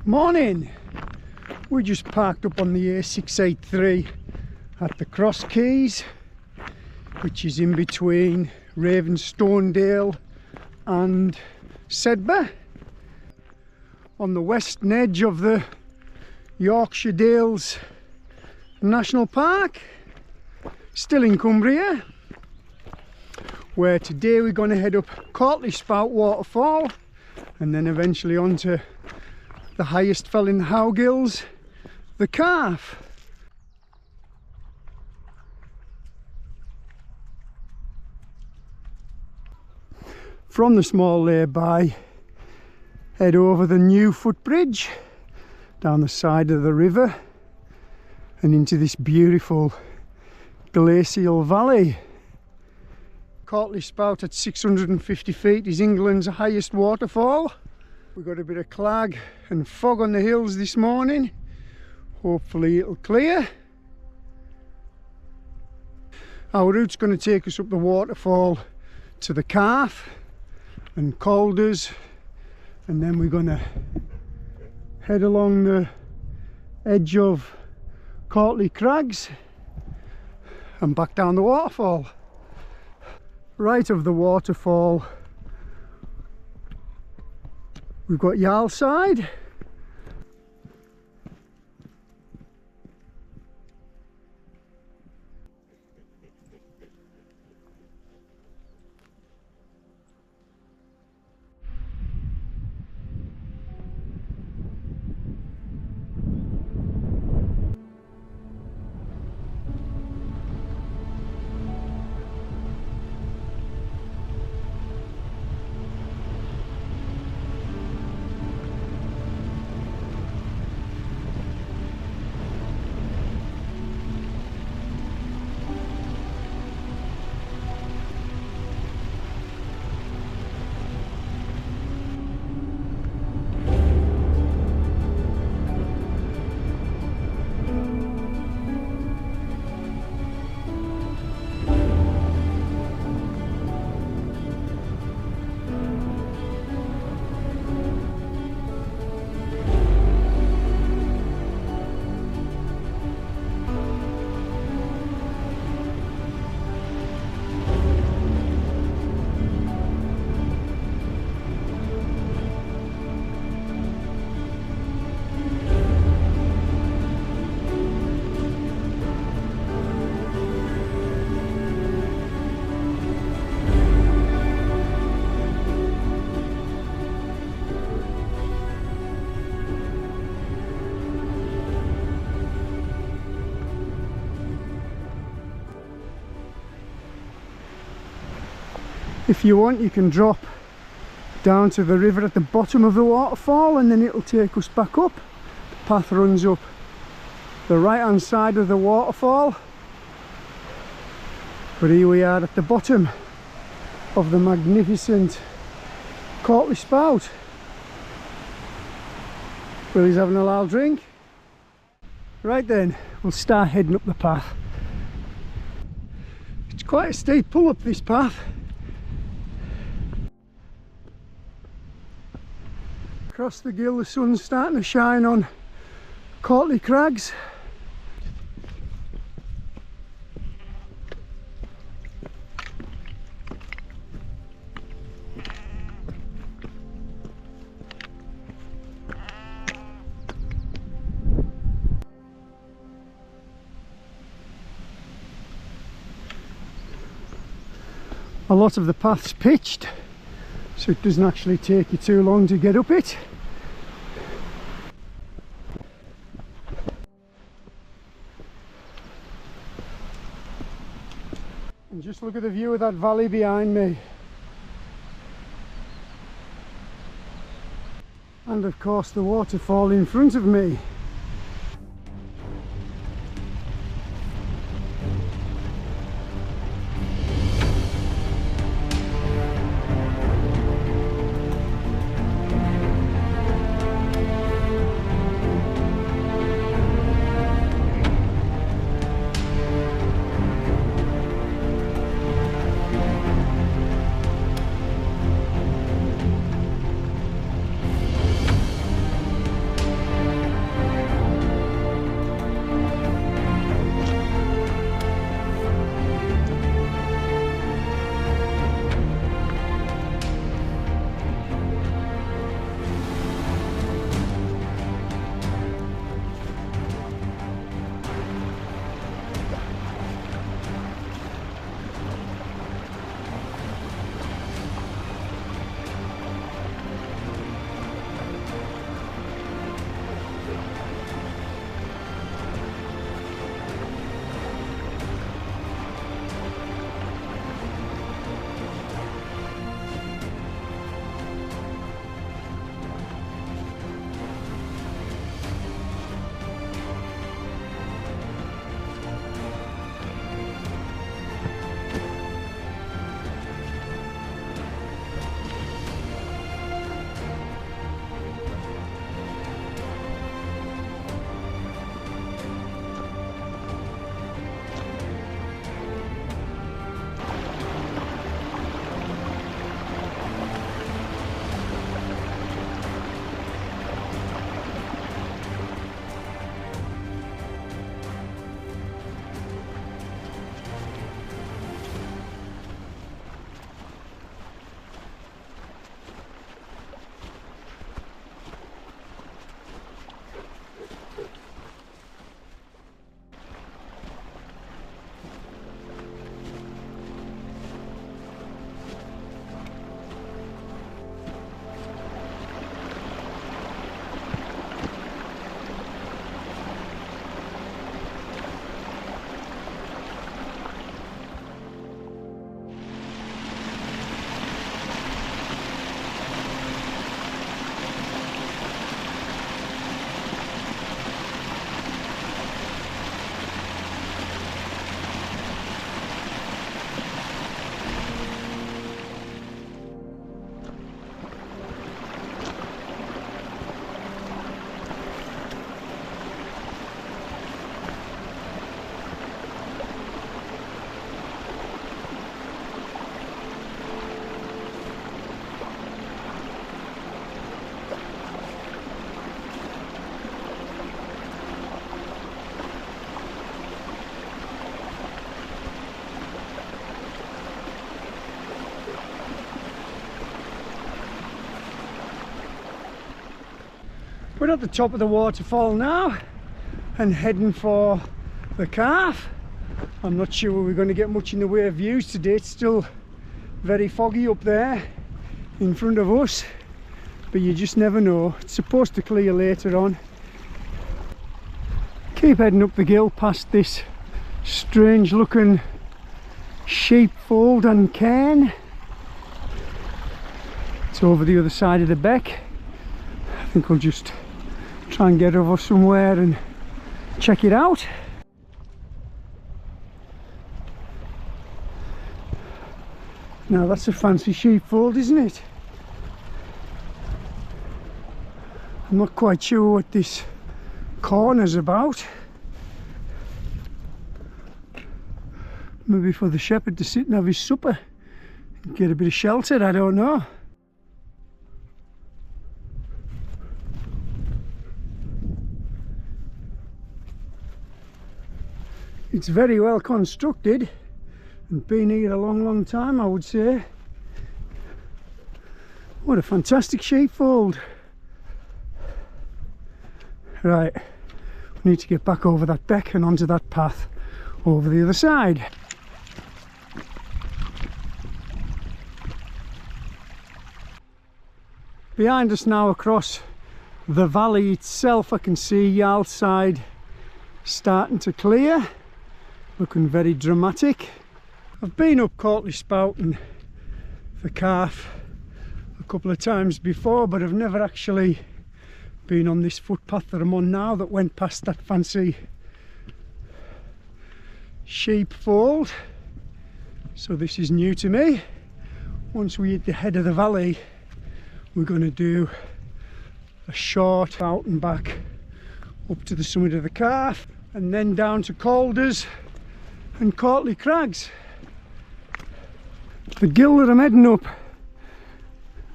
Morning! We just parked up on the A683 at the Cross Keys, which is in between Ravenstonedale and Sedbergh, on the western edge of the Yorkshire Dales National Park, still in Cumbria, where today we're going to head up Cautley Spout Waterfall and then eventually on to the highest fell in the Howgills, the Calf. From the small lay-by, head over the new footbridge down the side of the river and into this beautiful glacial valley. Cautley Spout at 650 feet is England's highest waterfall. We've got a bit of clag and fog on the hills this morning. Hopefully it'll clear. Our route's going to take us up the waterfall to the Calf and Calders, and then we're going to head along the edge of Cautley Crags and back down the waterfall. Right of the waterfall we've got Yarlside, if you want you can drop down to the river at the bottom of the waterfall and then it'll take us back up. The path runs up the right hand side of the waterfall, but here we are at the bottom of the magnificent Cautley Spout. Willie's having a loud drink. Right then, we'll start heading up the path. It's quite a steep pull up this path. Across the gill the sun's starting to shine on Cautley Crags. A lot of the path's pitched, so it doesn't actually take you too long to get up it. And just look at the view of that valley behind me. And of course the waterfall in front of me. We're at the top of the waterfall now and heading for the calf. I'm not sure we're going to get much in the way of views today. It's still very foggy up there in front of us, but you just never know. It's supposed to clear later on. Keep heading up the gill past this strange looking sheepfold and cairn. It's over the other side of the beck. I think we'll just try and get over somewhere and check it out. Now that's a fancy sheepfold, isn't it? I'm not quite sure what this corner's about. Maybe for the shepherd to sit and have his supper and get a bit of shelter, I don't know. It's very well constructed and been here a long time, I would say. What a fantastic sheepfold. Right, we need to get back over that beck and onto that path over the other side. Behind us now, across the valley itself, I can see Yarl side starting to clear, looking very dramatic. I've been up Cautley Spout and the calf a couple of times before, but I've never actually been on this footpath that I'm on now that went past that fancy sheepfold. So this is new to me. Once we hit the head of the valley, we're going to do a short out and back up to the summit of the calf and then down to Calders and Cautley Crags. The gill that I'm heading up,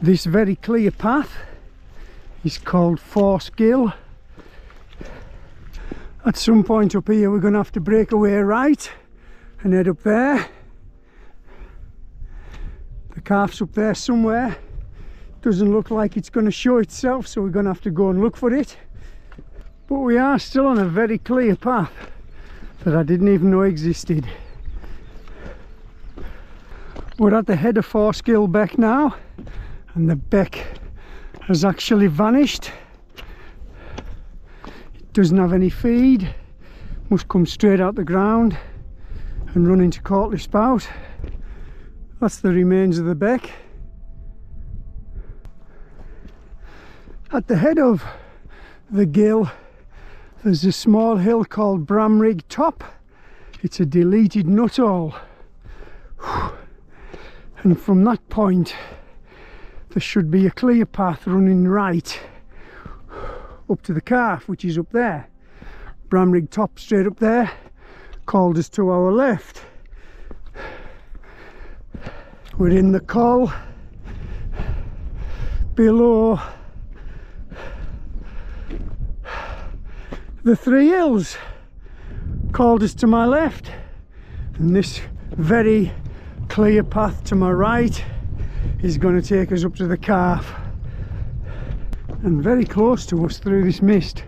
this very clear path, is called Force Gill. At some point up here we're going to have to break away right and head up there. The calf's up there somewhere. Doesn't look like it's going to show itself, so we're going to have to go and look for it. But we are still on a very clear path that I didn't even know existed. We're at the head of Force Gill Beck now, and the beck has actually vanished. It doesn't have any feed, must come straight out the ground and run into Cautley Spout. That's the remains of the beck. At the head of the gill there's a small hill called Bramrig Top. It's a deleted nuttall. And from that point there should be a clear path running right up to the calf, which is up there. Bramrig Top straight up there, Calders to our left. We're in the col below the three hills. Calders to my left, and this very clear path to my right is going to take us up to the calf. And very close to us through this mist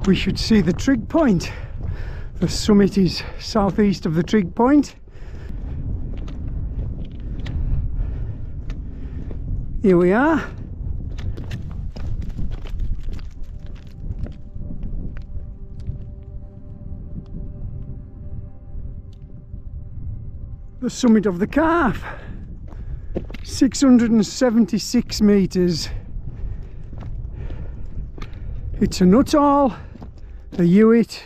we should see the trig point. The summit is southeast of the trig point. Here we are. The summit of the calf, 676 metres. It's a nuttall, a Hewitt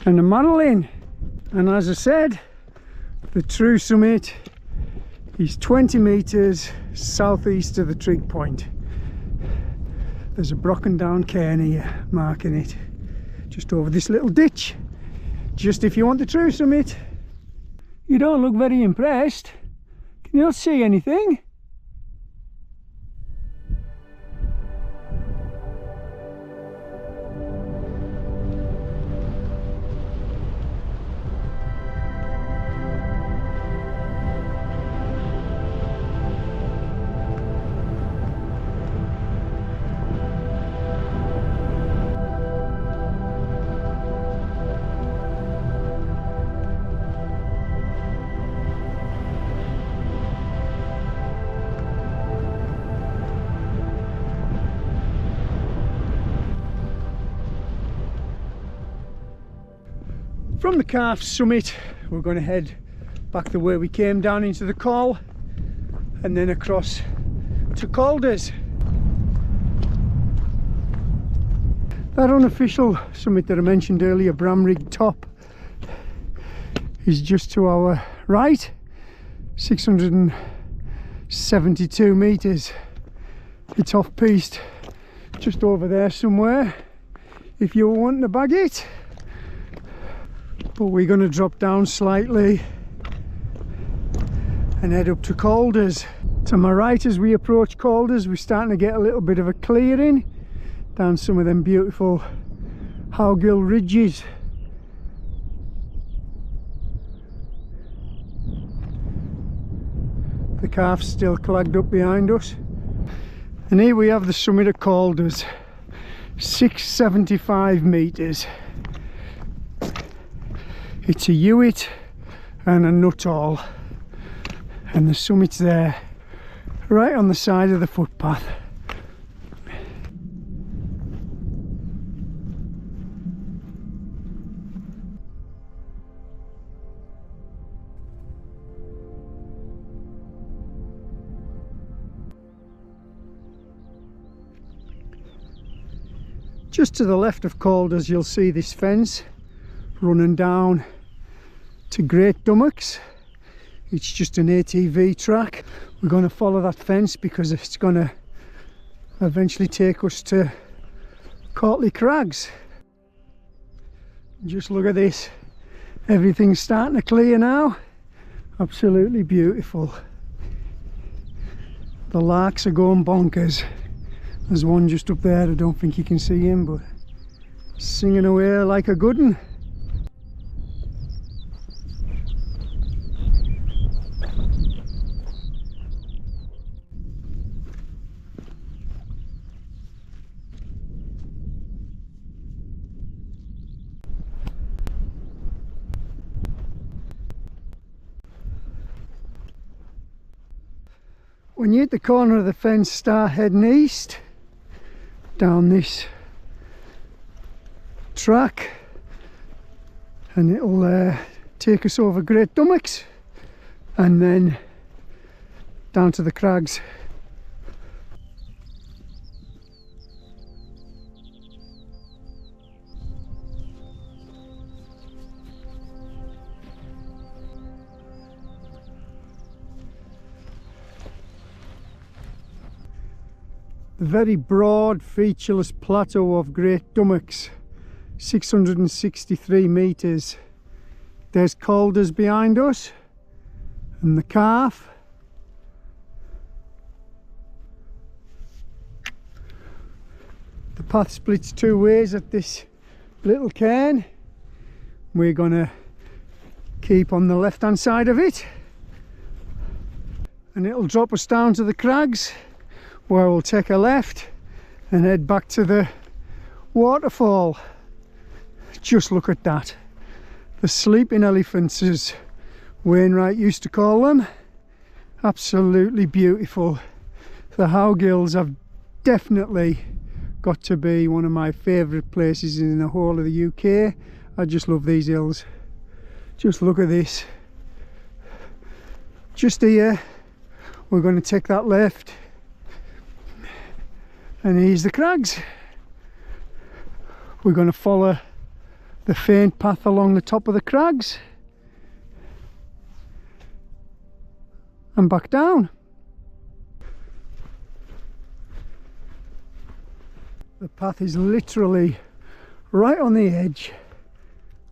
and a Madeline, and as I said, the true summit is 20 metres southeast of the trig point. There's a broken down cairn here marking it, just over this little ditch, just if you want the true summit. You don't look very impressed. Can you not see anything? From the Calf summit we're going to head back the way we came down into the Col and then across to Calders. That unofficial summit that I mentioned earlier, Bramrig Top, is just to our right, 672 metres. It's off piste just over there somewhere if you were wanting to bag it, but we're going to drop down slightly and head up to Calders. To my right as we approach Calders we're starting to get a little bit of a clearing down some of them beautiful Howgill ridges. The Calf's still clagged up behind us, and here we have the summit of Calders, 675 metres. It's a Hewitt and a Nuttall, and the summit's there right on the side of the footpath. Just to the left of Calders you'll see this fence running down to Great Dummocks. It's just an ATV track. We're going to follow that fence because it's going to eventually take us to Cautley Crags. Just look at this, everything's starting to clear now. Absolutely beautiful. The larks are going bonkers. There's one just up there, I don't think you can see him, but singing away like a good one. When you hit the corner of the fence, start heading east down this track and it'll take us over Great Dummocks and then down to the Crags. The very broad featureless plateau of Great Dummocks, 663 metres. There's Calders behind us and the Calf. The path splits two ways at this little cairn. We're going to keep on the left hand side of it and it'll drop us down to the Crags, where we'll take a left and head back to the waterfall. Just look at that. The sleeping elephants, as Wainwright used to call them. Absolutely beautiful. The Howgills have definitely got to be one of my favourite places in the whole of the UK. I just love these hills. Just look at this. Just here, we're going to take that left. And here's the Crags. We're going to follow the faint path along the top of the Crags and back down. The path is literally right on the edge.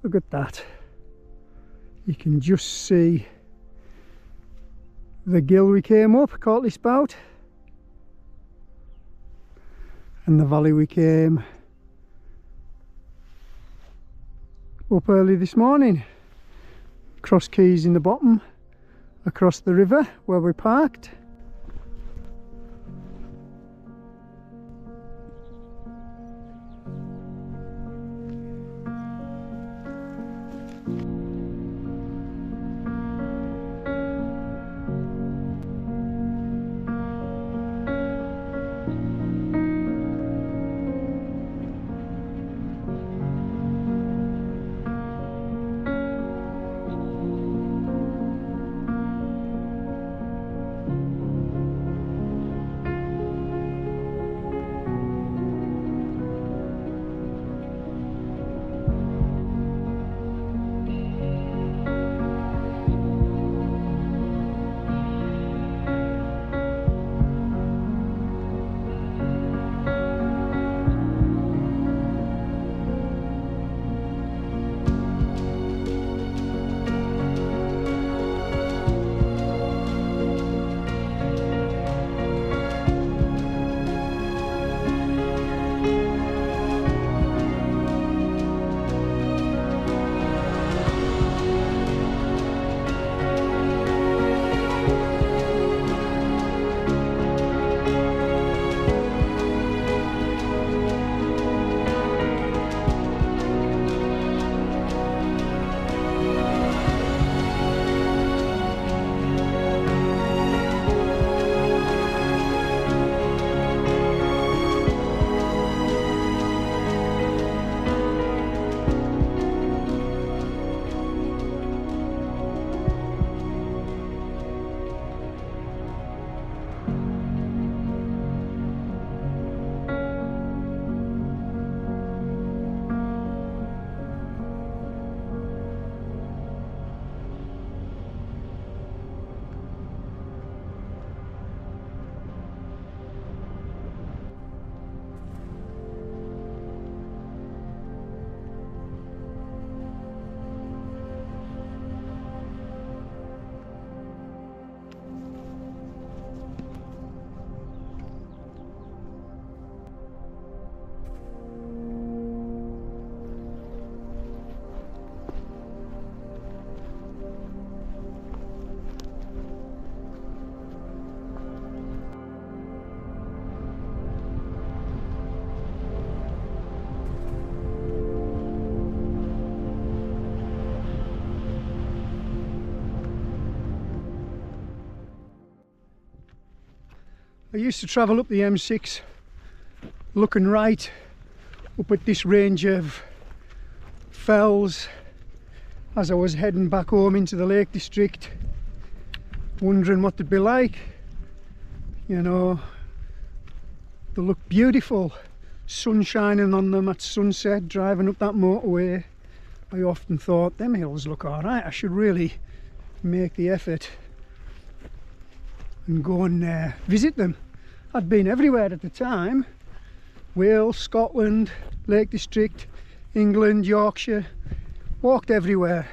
Look at that. You can just see the gill we came up, Cautley Spout, and the valley we came up early this morning. Cross Keys in the bottom, across the river where we parked. I used to travel up the M6 looking right up at this range of fells as I was heading back home into the Lake District, wondering what they'd be like. You know, they look beautiful, sun shining on them at sunset, driving up that motorway. I often thought, them hills look alright, I should really make the effort and go and visit them. I'd been everywhere at the time: Wales, Scotland, Lake District, England, Yorkshire, walked everywhere,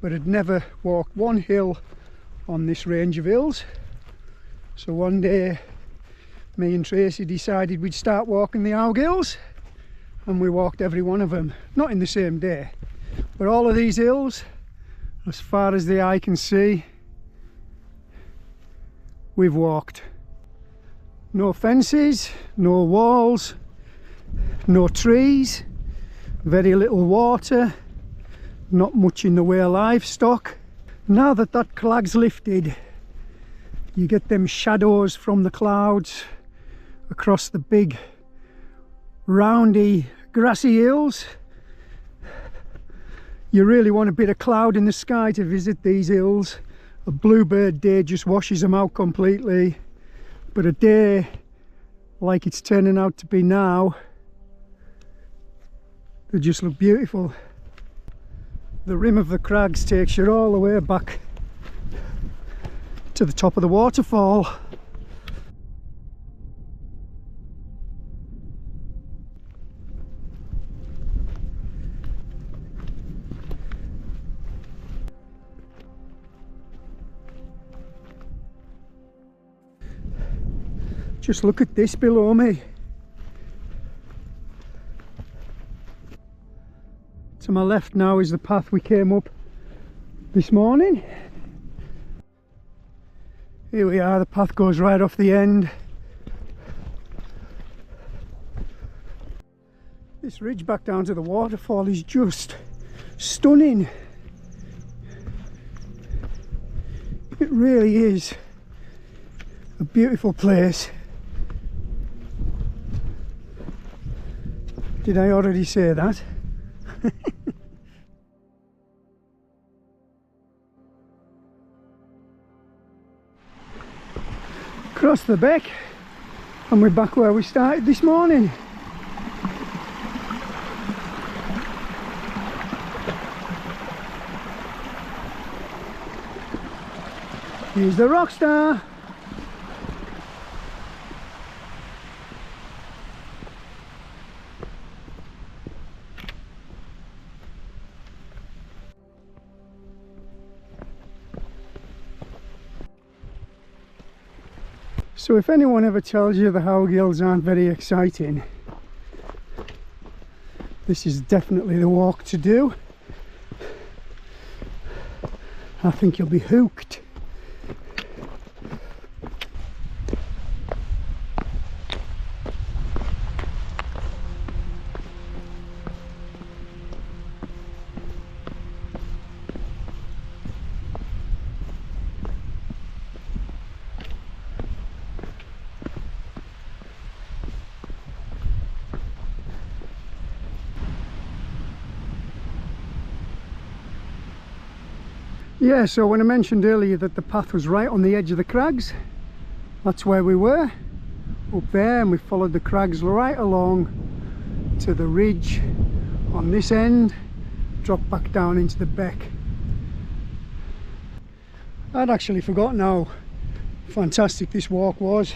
but had never walked one hill on this range of hills. So one day me and Tracy decided we'd start walking the Howgills, and we walked every one of them, not in the same day, but all of these hills, as far as the eye can see, we've walked. No fences, no walls, no trees, very little water, not much in the way of livestock. Now that that clag's lifted, you get them shadows from the clouds across the big roundy grassy hills. You really want a bit of cloud in the sky to visit these hills. A bluebird day just washes them out completely, but a day like it's turning out to be now, they just look beautiful. The rim of the Crags takes you all the way back to the top of the waterfall. Just look at this below me. To my left now is the path we came up this morning. Here we are, the path goes right off the end. This ridge back down to the waterfall is just stunning. It really is a beautiful place. Did I already say that? Across the beck, and we're back where we started this morning. Here's the Rockstar. So if anyone ever tells you the Howgills aren't very exciting, this is definitely the walk to do. I think you'll be hooked. Yeah, so when I mentioned earlier that the path was right on the edge of the Crags, that's where we were, up there, and we followed the Crags right along to the ridge on this end, dropped back down into the beck. I'd actually forgotten how fantastic this walk was.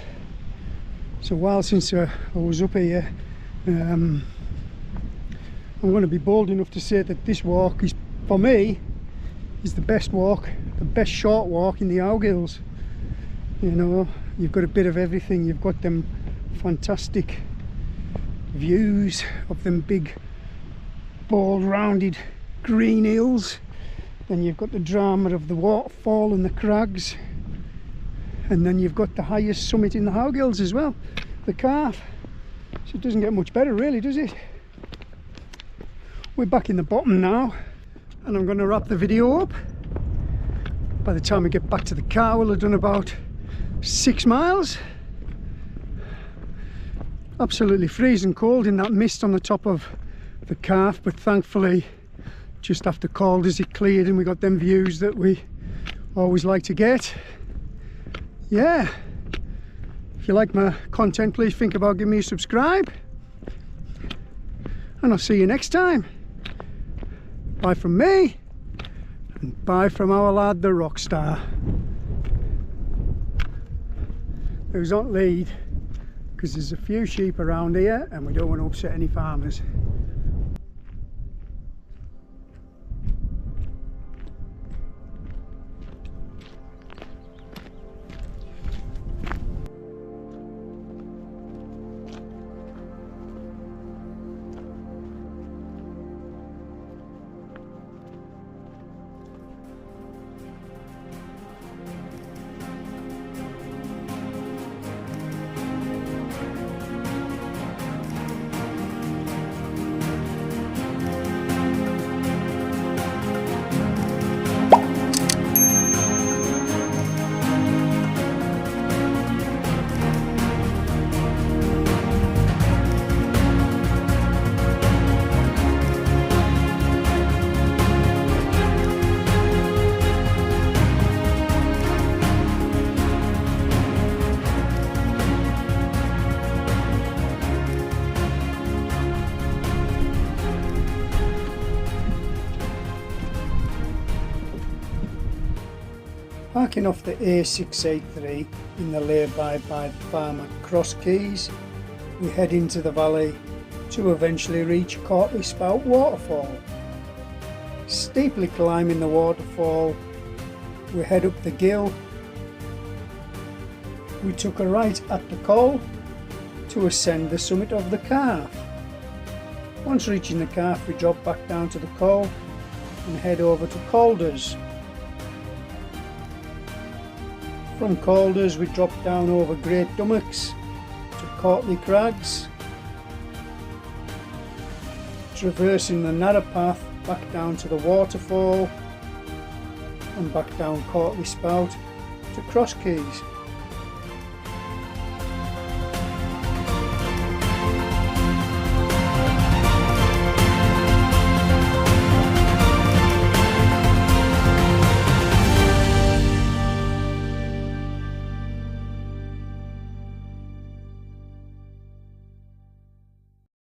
It's a while since I was up here. I'm going to be bold enough to say that this walk is, for me, is the best walk, the best short walk in the Howgills. You know, you've got a bit of everything. You've got them fantastic views of them big bold rounded green hills, then you've got the drama of the waterfall and the Crags, and then you've got the highest summit in the Howgills as well, the Calf. So it doesn't get much better really, does it? We're back in the bottom now, and I'm going to wrap the video up. By the time we get back to the car, we'll have done about 6 miles. absolutely freezing cold in that mist on the top of the calf, but thankfully just after Calders it cleared and we got them views that we always like to get. Yeah, if you like my content, please think about giving me a subscribe, and I'll see you next time. Bye from me, and bye from our lad the Rockstar, who's on lead because there's a few sheep around here and we don't want to upset any farmers. Parking off the A683 in the lay-by by the farm at Cross Keys, we head into the valley to eventually reach Cautley Spout Waterfall. Steeply climbing the waterfall, we head up the gill. We took a right at the col to ascend the summit of the calf. Once reaching the calf, we drop back down to the col and head over to Calders. From Calders we drop down over Great Dummocks to Cautley Crags, traversing the narrow path back down to the waterfall and back down Cautley Spout to Cross Keys.